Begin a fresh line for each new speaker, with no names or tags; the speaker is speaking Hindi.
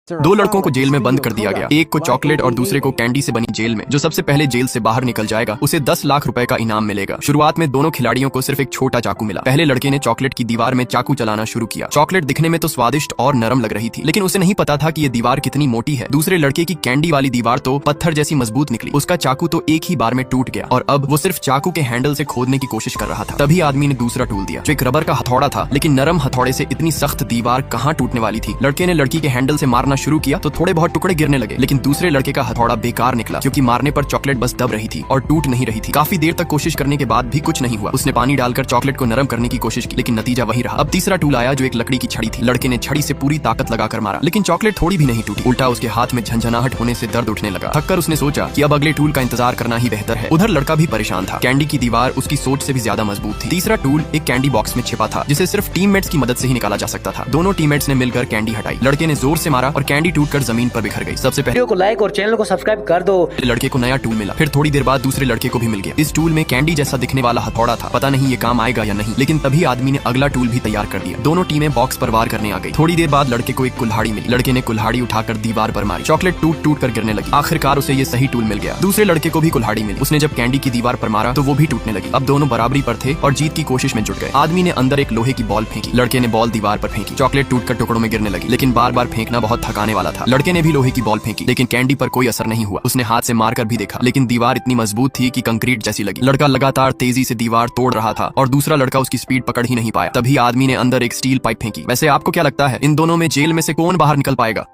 दो लड़कों को जेल में बंद कर दिया गया। एक को चॉकलेट और दूसरे को कैंडी से बनी जेल में। जो सबसे पहले जेल से बाहर निकल जाएगा उसे 10 लाख रुपए का इनाम मिलेगा। शुरुआत में दोनों खिलाड़ियों को सिर्फ एक छोटा चाकू मिला। पहले लड़के ने चॉकलेट की दीवार में चाकू चलाना शुरू किया। चॉकलेट दिखने में तो स्वादिष्ट और नरम लग रही थी, लेकिन उसे नहीं पता था कि ये दीवार कितनी मोटी है। दूसरे लड़के की कैंडी वाली दीवार तो पत्थर जैसी मजबूत निकली। उसका चाकू तो एक ही बार में टूट गया और अब वो सिर्फ चाकू के हैंडल से खोदने की कोशिश कर रहा था। तभी आदमी ने दूसरा टूल दिया, जो एक रबर का हथौड़ा था, लेकिन नरम हथौड़े से इतनी सख्त दीवार कहाँ टूटने वाली थी। लड़के ने लड़की के हैंडल से मारना शुरू किया तो थोड़े बहुत टुकड़े गिरने लगे, लेकिन दूसरे लड़के का हथौड़ा बेकार निकला, क्योंकि मारने पर चॉकलेट बस दब रही थी और टूट नहीं रही थी। काफी देर तक कोशिश करने के बाद भी कुछ नहीं हुआ। उसने पानी डालकर चॉकलेट को नरम करने की कोशिश की, लेकिन नतीजा वही रहा। अब तीसरा टूल आया, जो एक लकड़ी की छड़ी थी। लड़के ने छड़ी से पूरी ताकत लगाकर मारा, लेकिन चॉकलेट थोड़ी भी नहीं टूटी। उल्टा उसके हाथ में झंझनाहट होने से दर्द उठने लगा। थककर उसने सोचा कि अब अगले टूल का इंतजार करना ही बेहतर है। उधर लड़का भी परेशान था। कैंडी की दीवार उसकी सोच से भी ज्यादा मजबूत थी। तीसरा टूल एक कैंडी बॉक्स में छिपा था, जिसे सिर्फ टीममेट्स की मदद से ही निकाला जा सकता था। दोनों टीममेट्स ने मिलकर कैंडी हटाई। लड़के ने जोर से मारा और कैंडी टूटकर जमीन पर बिखर गई। सबसे
वीडियो को लाइक और चैनल को सब्सक्राइब कर दो।
लड़के को नया टूल मिला। फिर थोड़ी देर बाद दूसरे लड़के को भी मिल गया। इस टूल में कैंडी जैसा दिखने वाला हथौड़ा था। पता नहीं ये काम आएगा या नहीं, लेकिन तभी आदमी ने अगला टूल भी तैयार कर दिया। दोनों टीमें बॉक्स पर वार करने आ गई। थोड़ी देर बाद लड़के को एक कुल्हाड़ी मिली। लड़के ने कुल्हाड़ी उठाकर दीवार पर मारी। चॉकलेट टूट टूट कर गिरने लगी। आखिरकार उसे ये सही टूल मिल गया। दूसरे लड़के को भी कुल्हाड़ी मिली। उसने जब कैंडी की दीवार पर मारा तो वो भी टूटने लगी। अब दोनों बराबरी पर थे और जीत की कोशिश में जुट गए। आदमी ने अंदर एक लोहे की बॉल फेंकी। लड़के ने बॉल दीवार पर फेंकी। चॉकलेट टूटकर टुकड़ों में गिरने लगी, लेकिन बार बार फेंकना बहुत थकाने वाला था। लड़के ने भी लोहे की बॉल फेंकी, लेकिन कैंडी पर कोई असर नहीं हुआ। उसने हाथ से मारकर भी देखा, लेकिन दीवार इतनी मजबूत थी कि कंक्रीट जैसी लगी। लड़का लगातार तेजी से दीवार तोड़ रहा था और दूसरा लड़का उसकी स्पीड पकड़ ही नहीं पाया। तभी आदमी ने अंदर एक स्टील पाइप फेंकी। वैसे आपको क्या लगता है, इन दोनों में जेल में से कौन बाहर निकल पाएगा?